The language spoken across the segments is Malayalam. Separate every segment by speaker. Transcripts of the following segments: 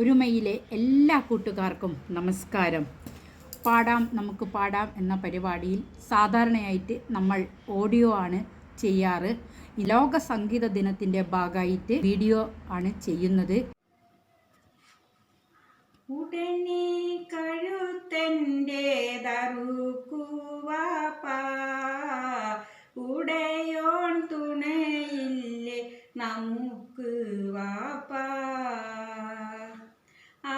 Speaker 1: ഒരുമയിലെ എല്ലാ കൂട്ടുകാർക്കും നമസ്കാരം. നമുക്ക് പാടാം എന്ന പരിപാടിയിൽ സാധാരണയായിട്ട് നമ്മൾ ഓഡിയോ ആണ് ചെയ്യാറ്. ലോക സംഗീത ദിനത്തിൻ്റെ ഭാഗമായിട്ട് വീഡിയോ ആണ് ചെയ്യുന്നത്.
Speaker 2: ഉടനെ കഴുത്തൻ്റെ ദറുക്കുവാപ്പാ, ഉടയോൻ തുണയില്ലേ നമുക്ക് വാപ്പാ.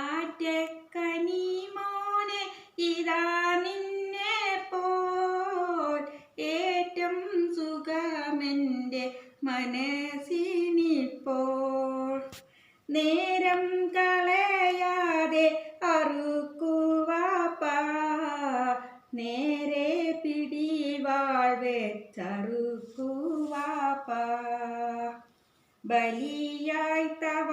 Speaker 2: ആറ്റക്കനി മോനെ ഇതാ നിന്നെ പോൽ ഏറ്റം സുഖമെൻ്റെ മനസ്സിനിപ്പോൾ. നേരം കളയാതെ അറുക്കുവാപ്പാ, നേരെ പിടിവാൾ വെച്ചറുക്കുവാപ്പാ. ബലിയായി തവ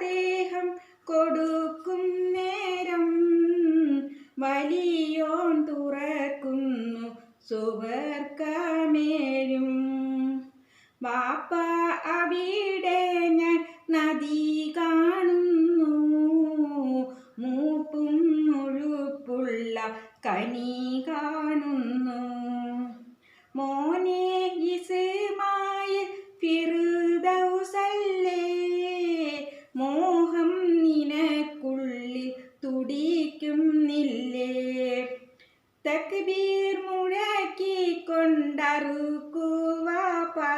Speaker 2: ദേഹം കൊടുക്കും നേരം വലിയോൻ തുറക്കുന്നു സുവർഗമേഴും. വാപ്പ അവിടെ ഞാൻ നദി കാണുന്നു, മൂപ്പും മുഴുപ്പുള്ള കനി കാണുന്നു. മോനെ ഇസ്മായിൽ ഫിർദൗസല്ലേ, മോഹം നിനക്കുള്ളിൽ തുടിക്കുന്നില്ലേ. തക്ബീർ മുഴക്കിക്കൊണ്ടറുക്കുവാപ്പാ,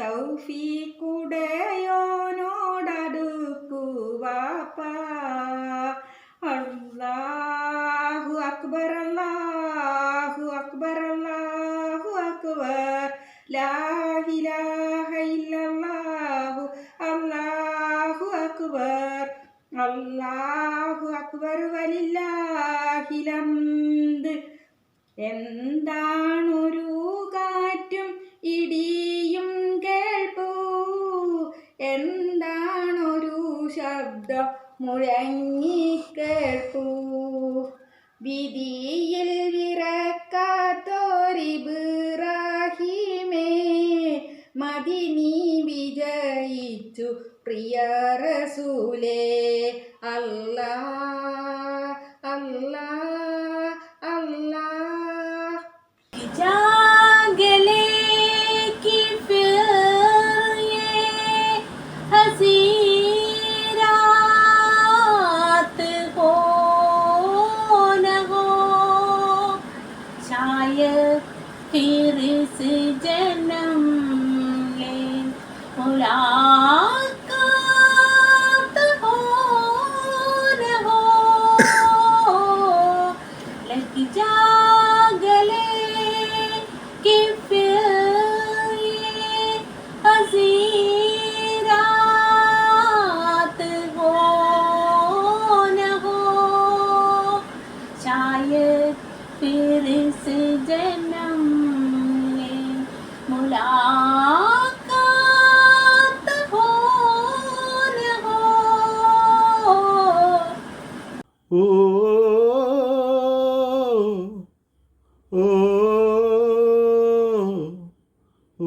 Speaker 2: തൗഫീഖുടയോനോടടുക്കുവാപ്പാ. അല്ലാഹു അക്ബർ, അല്ലാഹു അക്ബർ, അല്ലാഹു അക്ബർ, ലാ ഇലാഹ ഇല്ലല്ലാഹു, അല്ലാഹു അക്ബർ, അല്ലാഹു അക്ബർ, വലില്ലാഹിൽ ഹംദ്. എന്താണൊരു കാറ്റും ഇടിയും കേൾപ്പൂ, എന്താണൊരു ശബ്ദം മുഴങ്ങിക്കേൾപ്പൂ. വിധിയിൽ വിറക്കാത്തോരിബ്രാഹീമേ, മദീനി വിജയിച്ചു പ്രിയ റസൂലേ. അല്ലാ അല്ലാ അല്ലാ.
Speaker 3: जागले की फिर ये हंसी रात हो न हो, शायद फिर इस जन्म में मुलाकात हो न हो. लग जा गले कि फिर ये हंसी रात हो न हो, शायद फिर इस जन्म में मुलाकात हो न हो.
Speaker 4: ഓ ഓ ഓ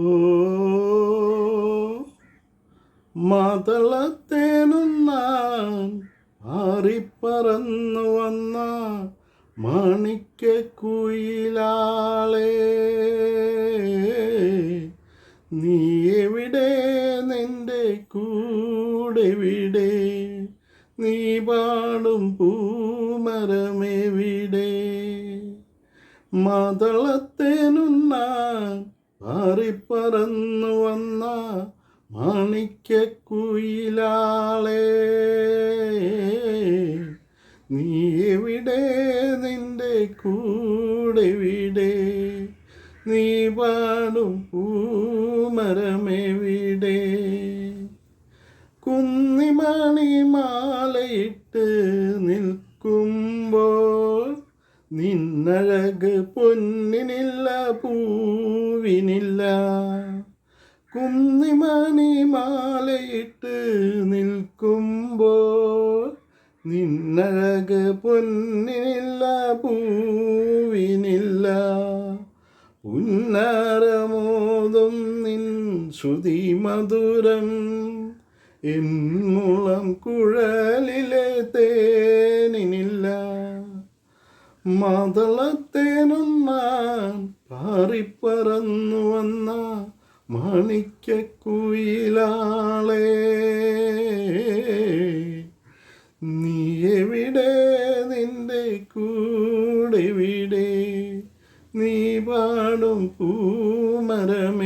Speaker 4: മതളത്തേനുണ്ണാൻ മാറിപ്പറന്നു വന്ന മാണിക്യക്കുയിലാളെ, നീ എവിടെ, നിന്റെ കൂടെവിടെ, നീ പാടും പൂമരമെവിടെ. മതളത്തേനുണ്ണാൻ പാറിപ്പറന്നു വന്ന മാണിക്യക്കുയിലാളെ, നീ എവിടെ, നിന്റെ കൂടെവിടെ, നീ പാടും പൂമരമെവിടെ. കുന്നിമണിമാലയിട്ട് നിൽക്കുമ്പോൾ നിന്നഴക് പൊന്നിനില്ല പൂവിനില്ല. കുന്നിമണിമാലയിട്ട് നിൽക്കുമ്പോൾ നിന്നഴക് പൊന്നിനില്ല പൂവിനില്ല. ഉന്നരമോതും നിൻ ശ്രുതി മധുരം എന്മുളം കുഴലിലെ തേനിനില്ല. മാതളത്തേനുണ്ണാൻ പാറിപ്പറന്നു വന്ന മാണിക്യക്കുയിലാളെ, നീ എവിടെ, നിന്റെ കൂടെവിടെ, നീ പാടും പൂമരമെവിടെ.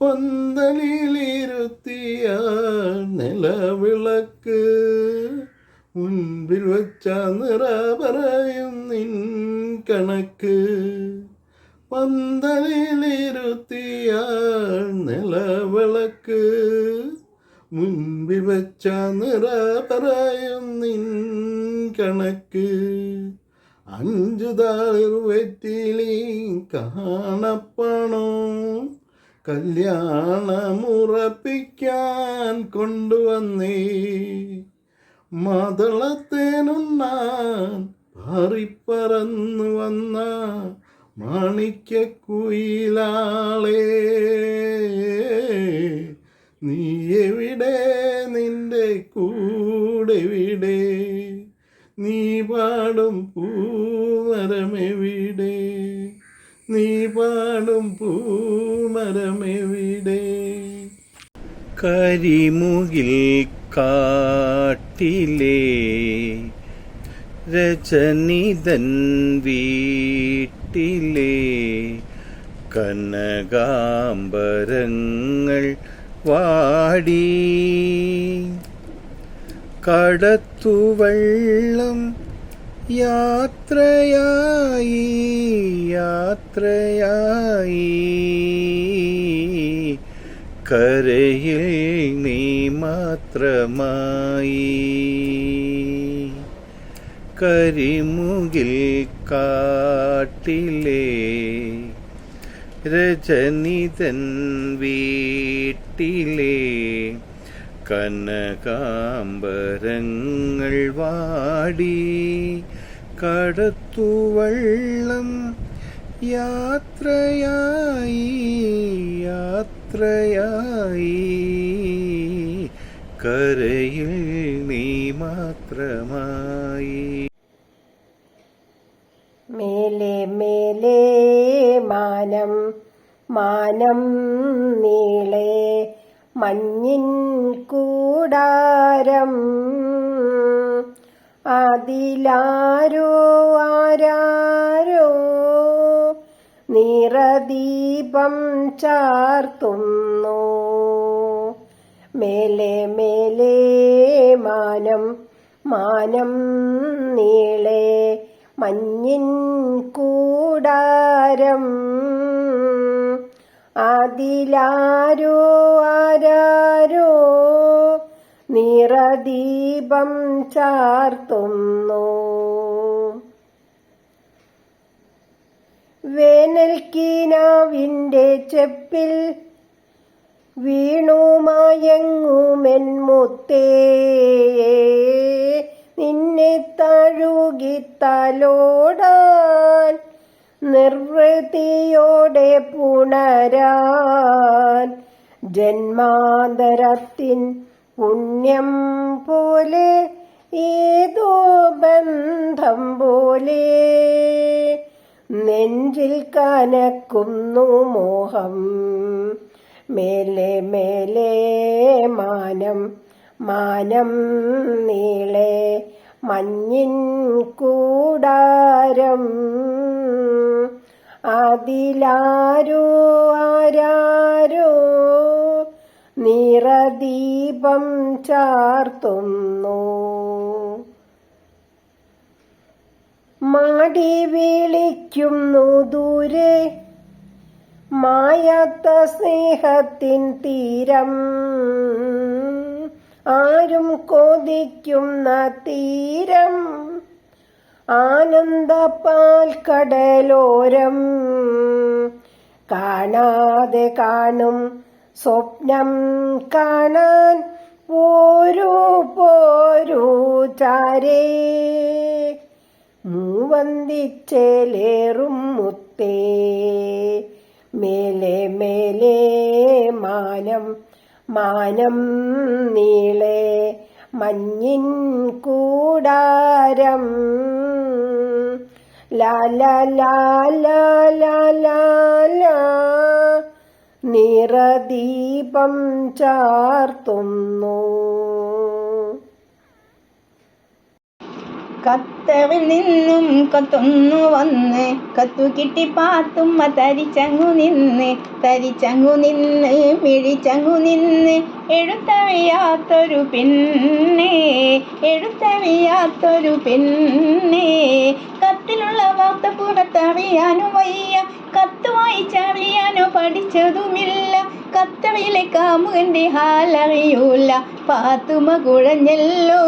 Speaker 4: പന്തലിലിരുത്തിയ നിലവിളക്ക് മുൻപിൽ വച്ച നിറ പറയും നിൻ കണക്ക്. പന്തലിലിരുത്തിയ നിലവിളക്ക് മുൻപിൽ വച്ച നിറ പറയും നിൻ കണക്ക്. 5 താളിർവെറ്റിലി കാണപ്പണോ കല്യാണമുറപ്പിക്കാൻ കൊണ്ടുവന്നേ. മാതളത്തേനുണ്ണാൻ പാറിപ്പറന്നു വന്ന മാണിക്യക്കുയിലാളെ, നീ എവിടെ, നിന്റെ കൂടെവിടെ, നീ പാടും പൂമരമെവിടെ, നീ പാടും പൂമരമെവിടെ. കരിമുകിൽ കാട്ടിലെ രജനിതൻ വീട്ടിലെ കനകാംബരങ്ങൾ വാടി. കടത്തുവള്ളം യാത്രയായി യാത്രയായി, കരയിൽ നീ മാത്രമായി. കരിമുകിൽ കാട്ടിലെ രജനിതൻ വീട്ടിലെ കനകാംബരങ്ങൾ വാടി. കടത്തുവള്ളം യാത്രയായി യാത്രയായി, കരയിൽ നീ മാത്രമായി.
Speaker 3: മേലെ മേലെ മാനം മാനം നീളെ മഞ്ഞിൻ കൂടാരം. അതിലാരോ ആരാരോ നിറദീപം ചാർത്തുന്നു. മേലെ മേലെ മാനം മാനം നീളെ മഞ്ഞിൻ കൂടാരം. അതിലാരോ ആരാരോ നിറദീപം ചാർത്തുന്നു. വേനൽക്കിനാവിൻ്റെ ചെപ്പിൽ വീണുമയങ്ങുമെൻ മുത്തേ, നിന്നെ തഴുകിത്തലോടാൻ നിർവൃതിയോടെ പുണരാൻ. ജന്മാന്തരത്തിൻ പുണ്യം പോലെ ഏതോ ബന്ധം പോലെ നെഞ്ചിൽ കനക്കുന്നു മോഹം. മേലെ മേലെ മാനം മാനം നീളെ മഞ്ഞിൻ കൂടാരം. അതിലാരോ ആരാരോ നിറദീപം ചാർത്തുന്നു. മാടി വിളിക്കുന്നു ദൂരെ മായാത്ത സ്നേഹത്തിൻ തീരം. ആരും കൊതിക്കുന്ന തീരം, ആനന്ദപ്പാൽ കടലോരം. കാണാതെ കാണും സ്വപ്നം കാണാൻ പോരൂ പോരൂ ചാരേ. മൂവന്തിച്ചേലേറും മുത്തേ, മേലെ മേലെ മാനം മാനം നീളെ മഞ്ഞിൻ കൂടാരം ലാലാ ലാലാ ലാലാ ലാ നിറദീപം ചാർത്തുന്നു.
Speaker 2: കത്തവിൽ നിന്നും കത്തൊന്നു വന്ന് കത്തു കിട്ടി പാത്തുമ്മ തരിച്ചങ്ങു നിന്ന് മിഴിച്ചങ്ങു നിന്ന് എഴുത്തവയാത്തൊരു പെണ്ണേ കത്തിലുള്ള വാർത്ത പുറത്തറിയാനോ വയ്യ, കത്ത് വായിച്ചറിയാനോ പഠിച്ചതുമില്ല, കത്തവിലെ കാമുകന്റെ ഹാലറിയൂല. പാത്തുമ്മ കുഴഞ്ഞല്ലോ,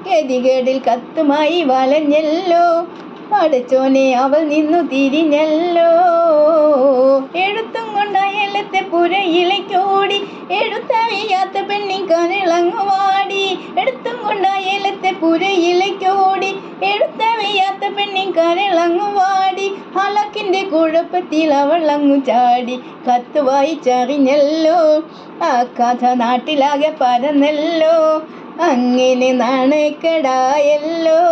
Speaker 2: ഗതികേടിൽ കത്തുമായി വലഞ്ഞല്ലോ, പഠിച്ചോനെ അവൾ നിന്നു തിരിഞ്ഞല്ലോ. എഴുത്തും കൊണ്ട് അയലത്തെ പുരയിലേക്കോടി എഴുത്തറിയാത്ത പെണ്ണിൻ കരളങ്ങുവാടി. എഴുത്തും കൊണ്ട് അയലത്തെ പുരയിലേക്കോടി എഴുത്തറിയാത്ത പെണ്ണിൻ കരളങ്ങുവാടി. ഹലക്കിന്റെ കുഴപ്പത്തിൽ അവൾ അങ്ങു ചാടി. കത്ത് വായിച്ചറിഞ്ഞല്ലോ, ആ കഥ നാട്ടിലാകെ പരന്നല്ലോ, അങ്ങനെ നാണക്കേടായല്ലോ.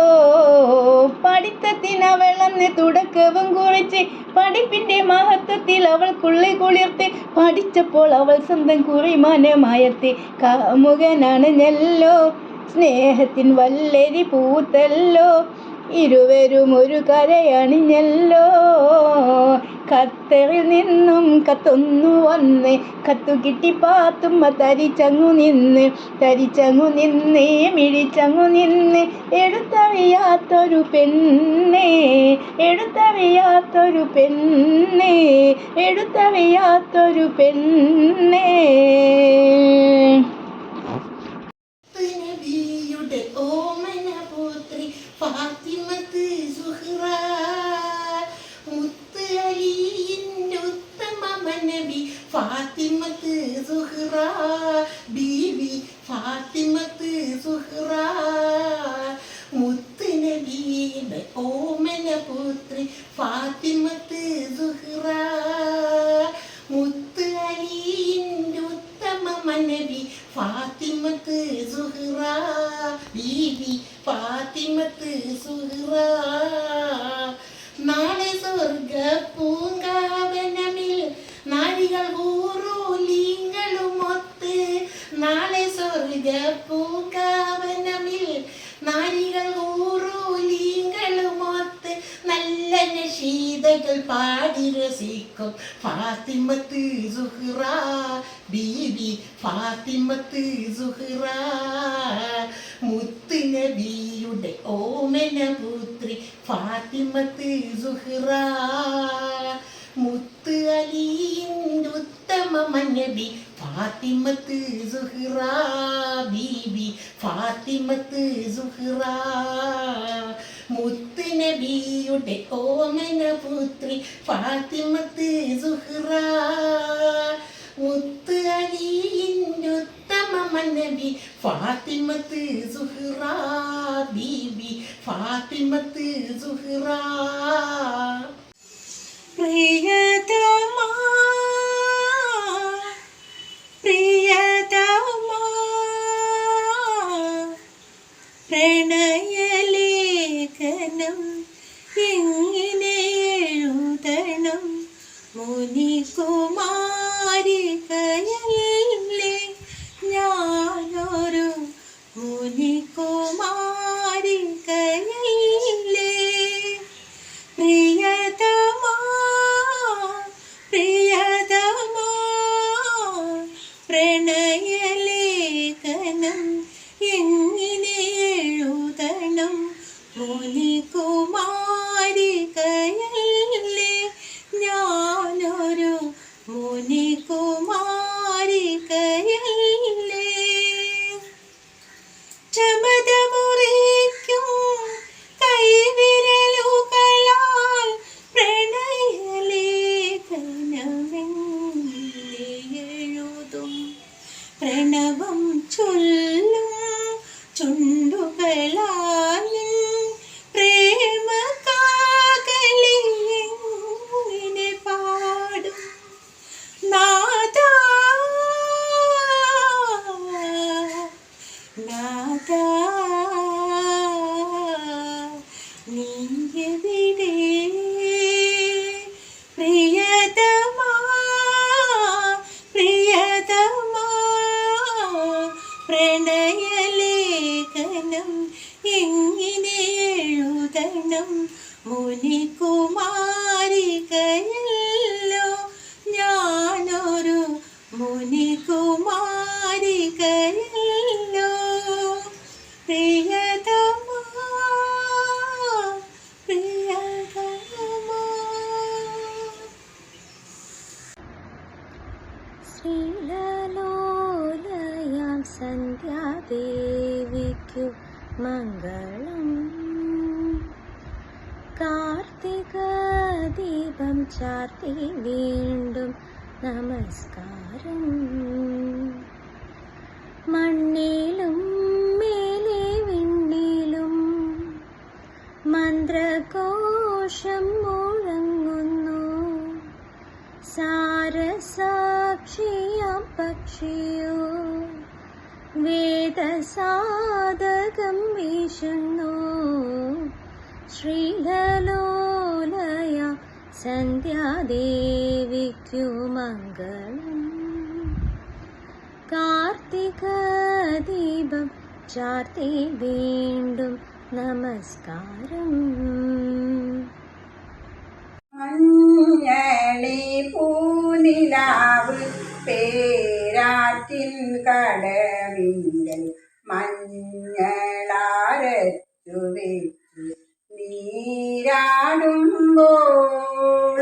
Speaker 2: പഠിത്തത്തിന് അവളന്ന് തുടക്കവും കുറിച്ച് പഠിപ്പിന്റെ മഹത്വത്തിൽ അവൾ കുളിർത്ത് പഠിച്ചപ്പോൾ അവൾ സ്വന്തം കുറിമാനമായത്തി. കാമുകനാണഞ്ഞല്ലോ, സ്നേഹത്തിൻ വല്ലരി പൂത്തല്ലോ, ഇരുവരും ഒരു കരയണിഞ്ഞല്ലോ. കത്തറിൽ നിന്നും കത്തൊന്നു വന്ന് കത്തു കിട്ടി പാത്തുമ്മ തരിച്ചങ്ങു നിന്ന് മിഴിച്ചങ്ങു നിന്ന് എഴുത്തറിയാത്തൊരു പെണ്ണേ
Speaker 5: നബിയുടെ ഓമന പുത്രി ഫാത്തിമത്ത് സുഹ്റ, മുത്ത് അലിയിൻ്റെ ഉത്തമ നബി ഫാത്തിമത്ത് സുഹ്റ, ബീവി ഫാത്തിമത്ത് സുഹ്റ. മുത്ത് നബിയുടെ ഓമന പുത്രി ഫാത്തിമത്ത് സുഹ്റ, മുത്ത് അലിയിൻ്റെ ഉത്തമ നബി ഫാത്തിമത്ത് സുഹ്റ, ബീവി ഫാത്തിമത്ത് സുഹ്റ. നാളെ സ്വർഗ പൂങ്കാവനമിൽ നാരികൾ ഊറൂലിങ്ങളുമൊത്ത്, നാളെ സ്വർഗ പൂങ്കാവനമിൽ നാരികൾ ഊറൂലിങ്ങളുമൊത്ത് നല്ല നശീതകൾ പാടി രസിക്കും ഫാത്തിമത്ത് സുഹ്റ, ബീവി ഫാത്തിമത്ത് സുഹ്റ. മുത്ത് നബിയുടെ ഓമന പുത്രി ഫാത്തിമത്ത് സുഹ്റ, മുത്ത് അലിയിൻ്റെ ഉത്തമ നബി ഫാത്തിമത്ത് സുഹ്റ, ബീബി ഫാത്തിമത്ത് സുഹ്റ. മുത്ത് നബിയുടെ ഓമന പുത്രി ഫാത്തിമത്ത് സുഹ്റ, മുത്ത് അലിയിൻ്റെ ഉത്തമ നബി ഫാത്തിമത്ത് സുഹ്റ, ബീബി ഫാത്തിമത്ത് സുഹ്റ.
Speaker 2: പ്രിയതമാ പ്രണയലേഖനം എങ്ങനെ എഴുതണം, മുനികുമാരികയല്ലേ ഞാനൊരു മുനികുമാരികയല്ലേ. പ്രിയതമാ
Speaker 6: പ്രണയലേഖനം എങ്ങനെ എഴുതണം മുനികുമാരികയല്ലോ ഞാനൊരു മുനികുമാരികയല്ലോ പ്രിയതമാ പ്രിയതമാ ശ്രീലലോലയാം സന്ധ്യാദേവിക്കു മംഗളം കാർത്തിക ദീപം ചാർത്തി വീണ്ടും നമസ്കാരം മണ്ണിലും മേലെ വിണ്ണിലും മന്ത്രഘോഷം മുഴങ്ങുന്നു സാരസാക്ഷിയാം പക്ഷിയോ വേദസാധകം വീശുന്നു ശ്രീലലോലയ സന്ധ്യാദേവിക്കു മംഗളം കാർത്തിക ദീപം ചാർത്തി വീണ്ടും നമസ്കാരം
Speaker 3: മഞ്ഞളി പൂനിലാവ് പേരാറ്റിൻ കടവിങ്കൽ മഞ്ഞളാരച്ചു വെച്ചു നീരാടുമ്പോൾ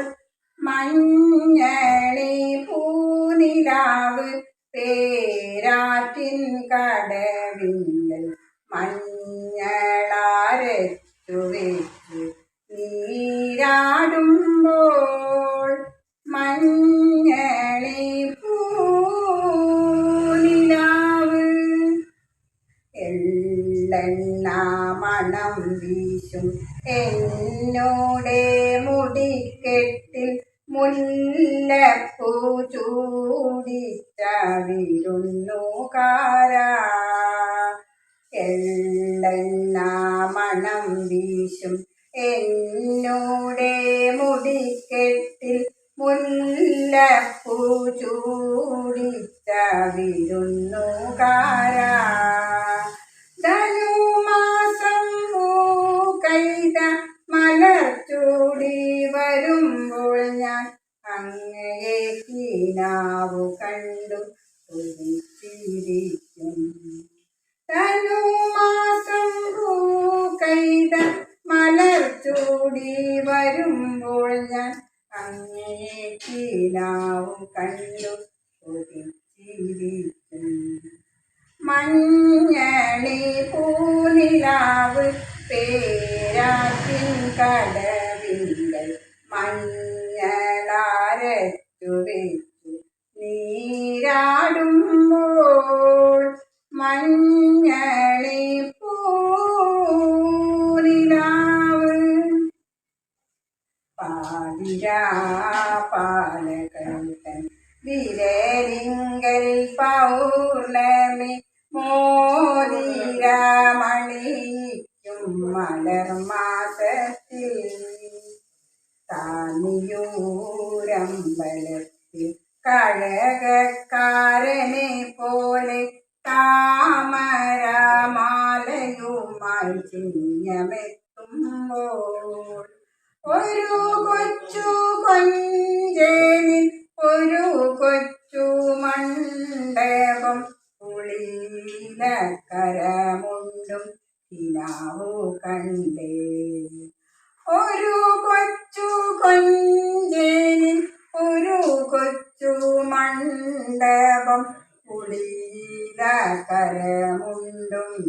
Speaker 3: മഞ്ഞളി പൂനിലാവ് പേരാറ്റിൻ കടവിങ്കൽ മഞ്ഞളാരച്ചു വെച്ചു നീരാടുമ്പോൾ മഞ്ഞളി പൂനിലാവ് എള്ളെണ്ണ മണം വീശും എന്നോടെ മുടിക്കെട്ടിൽ മുല്ലപ്പൂ ചൂടിച്ച വിരുന്നുകാരാ എള്ളെണ്ണ മണം വീശും എന്നോടെ മുടിക്കെട്ടിൽ മുല്ലപ്പൂ ചൂടിച്ച വിരുന്നുകാരാ ധനുമാസം പൂക്കൈത മലർച്ചൂടി വരുമ്പോൾ ഞാൻ അങ്ങയെ കിനാവു കണ്ടു തുടിച്ചിരിക്കും ധനുമാസം പൂക്കൈത മലർച്ചൂടി വരുമ്പോൾ ഞാൻ അങ്ങയെ കിനാവു കണ്ടു തുടിച്ചിരിക്കും മഞ്ഞളി പൂനിലാവ് പേരാറ്റിൻ കടവിങ്കൽ മഞ്ഞളാരച്ചു വെച്ചു നീരാടുമ്പോൾ മഞ്ഞളി പൂനിലാവ് പാതിരാ പാലകണ്ടൻ വിരലിങ്കൽ പൗർണമി മോതിരമണിക്കും മലർമാസത്തിൽ താനിയൂരമ്പലത്തിൽ കഴകക്കാരനെ പോലെ താമരമാലയുമായി ചിഹ്നമെത്തുമ്പോൾ ഒരു കൊച്ചു കൊഞ്ചേനിൽ ഒരു കൊച്ചു മണ്ഡപം പുളിയിലക്കരമുണ്ടും കിനാവു കണ്ടേ ഒരു കൊച്ചു കൊഞ്ചേനിൽ ഒരു കൊച്ചു മണ്ഡപം പുളിയിലക്കരമുണ്ടും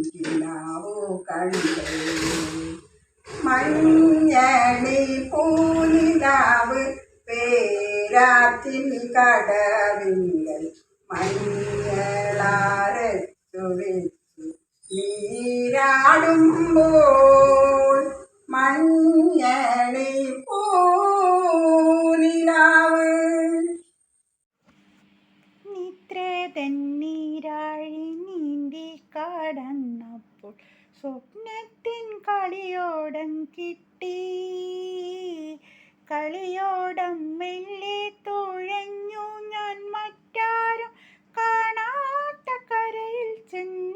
Speaker 3: കിനാവു കണ്ടേ മഞ്ഞളി പൂനിലാവ് പേരാറ്റിൻ കടവിങ്കൽ മഞ്ഞളാരച്ചു വെച്ചു നീരാടുമ്പോൾ മഞ്ഞളി പൂനിലാവ്
Speaker 2: നിദ്ര തന്നീരാഴി നീന്തി കടന്നപ്പോൾ സ്വപ്നത്തിൻ കളിയോടം കിട്ടി കളിയോടം മെല്ലെ തുഴഞ്ഞു ഞാൻ മറ്റാരും കാണാത്ത കരയിൽ ചെന്നു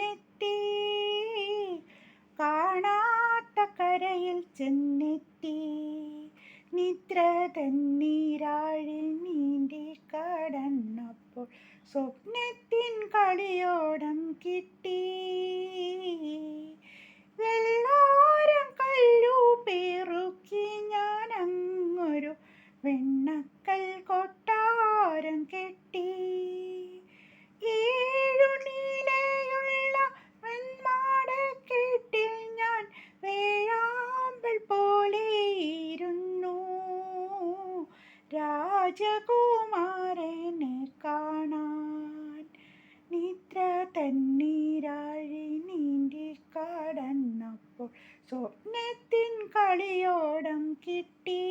Speaker 2: ചെന്നെത്തി. നിദ്ര തന്നീരാഴിൽ നീന്തി കടന്നപ്പോൾ സ്വപ്നത്തിൻ കളിയോടം കിട്ടി. വെള്ളാരം കല്ലു പെറുക്കി ഞാൻ അങ്ങൊരു വെണ്ണക്കൽ കൊട്ടാരം കെട്ടി. ഏഴുനിലയുള്ള വെൺമാടക്കെട്ടിൽ ഞാൻ വേഴാമ്പൽ പോലെ ഇരുന്നു. രാജകുമാരനെ കാണാൻ നിദ്ര തന്നീരാഴി നീന്തി കടന്നപ്പോൾ സ്വപ്നത്തിൻ കളിയോടം കിട്ടി.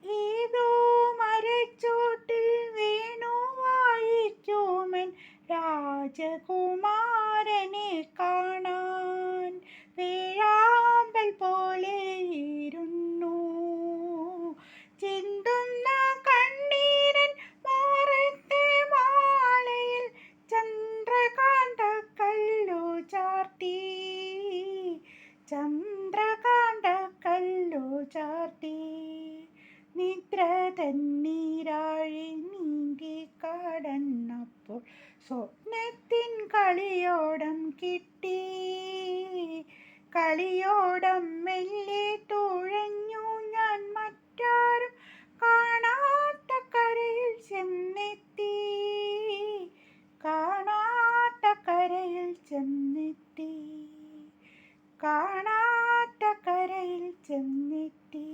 Speaker 2: ഏതോ മരച്ചോട്ടിൽ വേണു വായിക്കുമൻ രാജകുമാരനെ കാണാൻ വേഴാമ്പൽ പോലെ ഇരുന്നു. ചിന്തുന്ന കണ്ണീരൻ മാറത്തെ മാലയിൽ ചന്ദ്രകാന്ത കല്ലു ചാർത്തി. ചന്ദ്രകാന്ത കല്ലു ചാർത്തി. നിദ്ര തന്നീരാഴി നീന്തി കടന്നപ്പോൾ സ്വപ്നത്തിൻ കളിയോടം കിട്ടി. കളിയോടം മെല്ലെ തുഴഞ്ഞു ഞാൻ മറ്റാരും കാണാത്ത കരയിൽ ചെന്നെത്തി. കാണാത്ത കരയിൽ ചെന്നെത്തി. കാണാത്ത കരയിൽ ചെന്നെത്തി.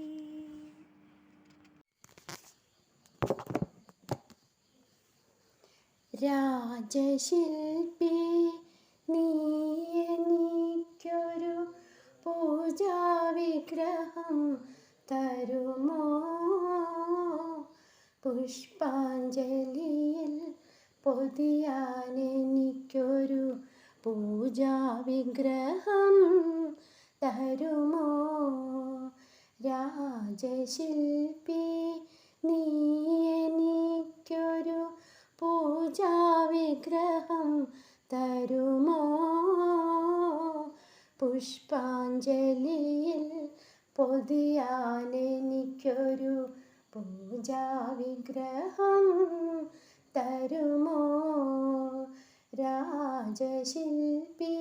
Speaker 6: രാജശില്പി നീ എനിക്കൊരു പൂജാവിഗ്രഹം തരുമോ? പുഷ്പാഞ്ജലിയിൽ പൊതിയാൻ എനിക്കൊരു പൂജാവിഗ്രഹം തരുമോ? രാജശില്പി നീ എനിക്കൊരു പൂജാവിഗ്രഹം തരുമോ? പുഷ്പാഞ്ജലിയിൽ പൊതിയാൻ എനിക്കൊരു പൂജാവിഗ്രഹം തരുമോ? രാജശില്പി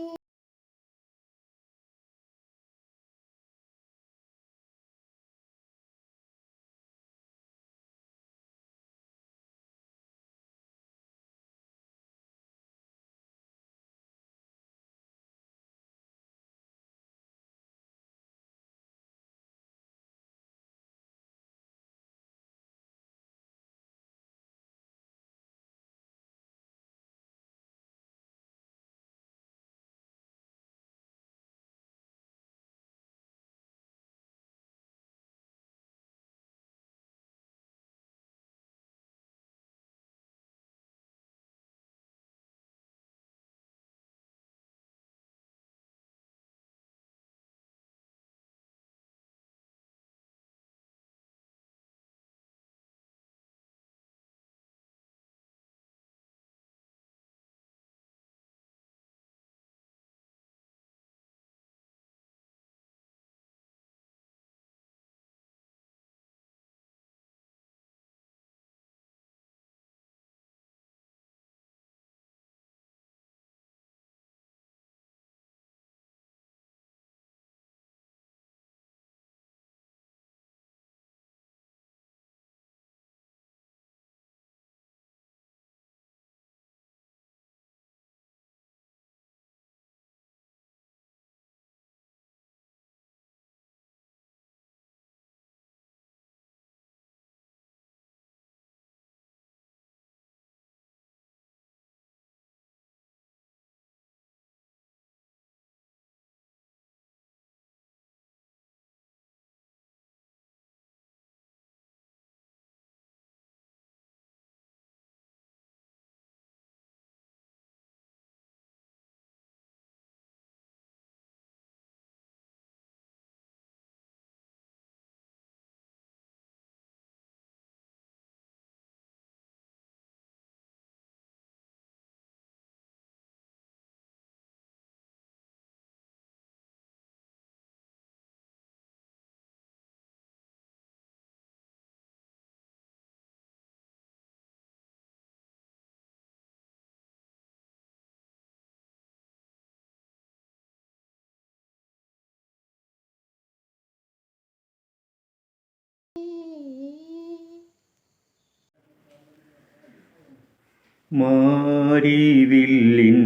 Speaker 7: മാരിവില്ലിൻ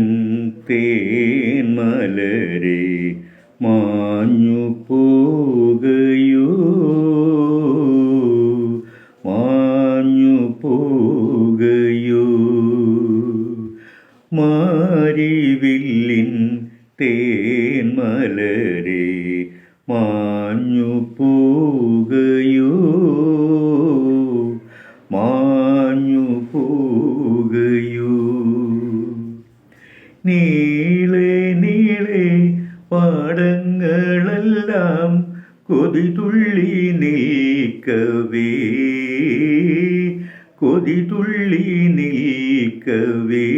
Speaker 7: തേന്മലരെ മാഞ്ഞു പോകയോ, മാഞ്ഞു പോകയോ. മാരിവില്ലിൻ തേന്മലരെ മാഞ്ഞു പോകയോ, മാഞ്ഞു പോകയോ. നീളെ നീളെ പാടങ്ങളെല്ലാം കൊതിതുള്ളി നിൽക്കവേ, കൊതിതുള്ളി നിൽക്കവേ.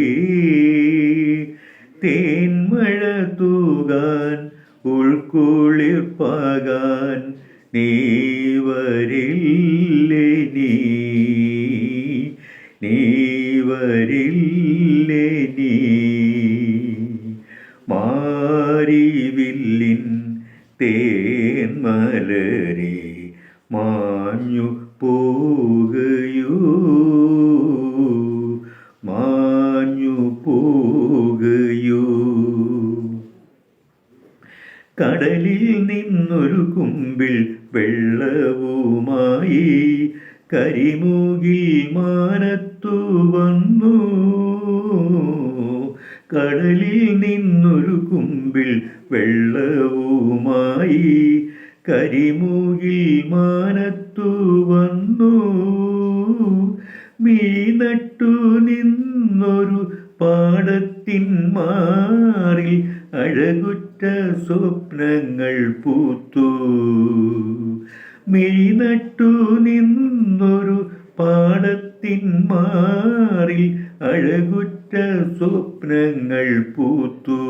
Speaker 7: തേന്മഴ തൂകാൻ ഉൾക്കുളിർപ്പാകാൻ നീ വരില്ലേ, നീ വരില്ലേ നീ. മാരിവില്ലിൻ തേന്മലരെ മാഞ്ഞു പോകയോ, മാഞ്ഞു പോകയോ. കടലിൽ നിന്നൊരു കുമ്പിൾ വെള്ളവുമായി കരിമുകിൽ മാനത്തു വന്നു. കടലിൽ നിന്നൊരു കുമ്പിൾ വെള്ളവുമായി കരിമുകിൽ മാനത്തു വന്നു. മിഴിനട്ടു നിന്നൊരു പാടത്തിൻ മാറിൽ അഴകുറ്റ സ്വപ്നങ്ങൾ പൂത്തു. മിഴിനട്ടു നിന്നൊരു പാടത്തിൻ മാറിൽ അഴകുറ്റ സ്വപ്നങ്ങൾ പൂത്തു.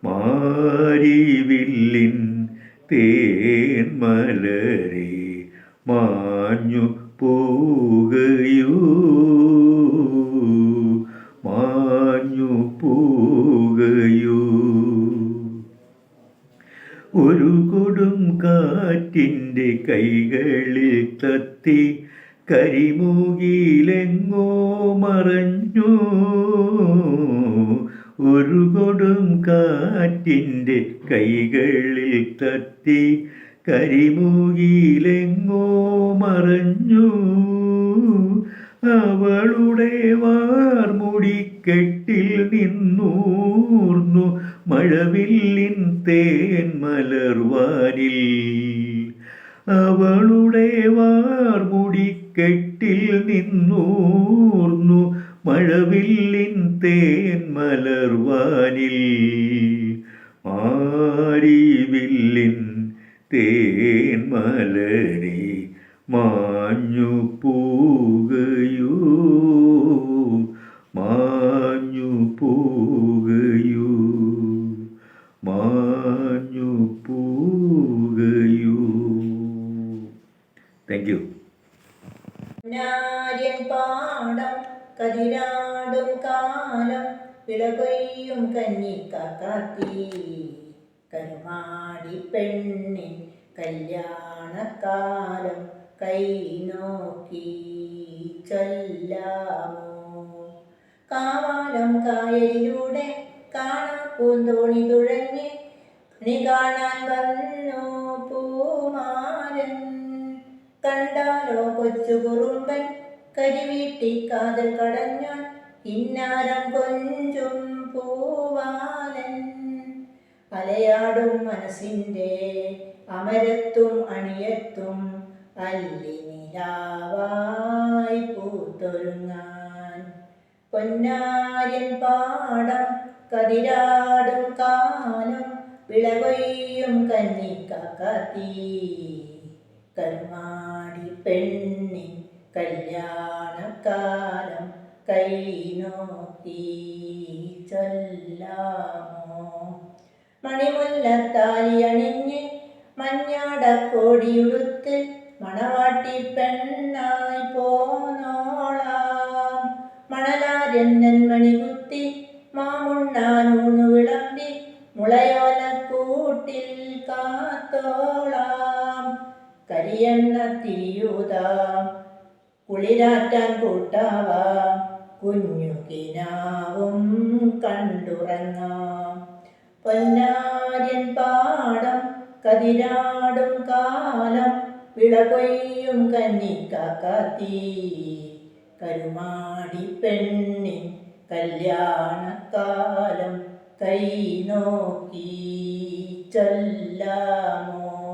Speaker 7: മാരിവില്ലിൻ തേന്മലരെ മാഞ്ഞു പോകയോ, മാഞ്ഞു പോകയോ. ഒരു കൊടും കാറ്റിൻ്റെ കൈകളിൽ തത്തി കരിമുകിലെങ്ങോ മറഞ്ഞു. ഒരു കൊടും കാറ്റിൻ്റെ കൈകളിൽ തത്തി കരിമുകിലെങ്ങോ മറഞ്ഞു. അവളുടെ വാർമുടിക്കെട്ടിൽ നിന്നൂർന്നു മഴവില്ലിൻ തേന്മലർവാനിൽ. അവളുടെ വാർമുടിക്കെട്ടിൽ നിന്നൂർന്നു മഴവില്ലിൻ തേന്മലർവാനിൽ. മാരിവില്ലിൻ തേന്മലരെ മാഞ്ഞു പോകയോ, മാഞ്ഞു പോകയോ, മാഞ്ഞു പോകയോ. Thank you.
Speaker 2: പാടം കതിരാടും കാലം വിളകൊയ്യും കന്നിക്കാത്തി കരുമാടി പെണ്ണിൻ കല്യാണക്കാലം കൈ നോക്കി ചൊല്ലാമോ. കാവാലം കായലിലൂടെ കാണാ പൂന്തോണി തുഴഞ്ഞ് കണി കാണാൻ വന്നു പൂമാരൻ. കണ്ടാലോ കൊച്ചു കുറുമ്പൻ കരിവീട്ടി കാതൽ കടഞ്ഞാൻ ഇന്നാരം കൊഞ്ചും പൂവാലൻ. അലയാടും മനസ്സിൻ്റെ അമരത്തും അണിയത്തും അല്ലിനിലാവായി പൂത്തൊരുങ്ങാൻ. പൊന്നാര്യൻ പാടം കതിരാടും കാലം വിളകൊയ്യും കന്നിക്കാത്തി കരുമാടി പെണ്ണിൻ കല്യാണക്കാലം കൈ നോക്കി ചൊല്ലാമോ. മണിമുല്ലത്താലി അണിഞ്ഞ് മഞ്ഞാടക്കോടിയുടുത്ത് മണവാട്ടി പെണ്ണായി പോന്നോളാം. മണലാരന്നൻ മണികുത്തി മാമുണ്ണാനൂന്നു വിളമ്പി മുളയോലക്കൂട്ടിൽ കാത്തോളാം. കരിയെണ്ണ തിരിയൂതാം കുളിരാറ്റാൻ കൂട്ടാവാം കുഞ്ഞു കിനാവും കണ്ടുറങ്ങാം പൊന്നാര്യൻ പാടം കതിരാടും കാലം വിളകൊയ്യും കന്നിക്കാക്കാത്തി കരുമാടി പെണ്ണിൻ കല്യാണക്കാലം കൈ നോക്കി ചൊല്ലാമോ.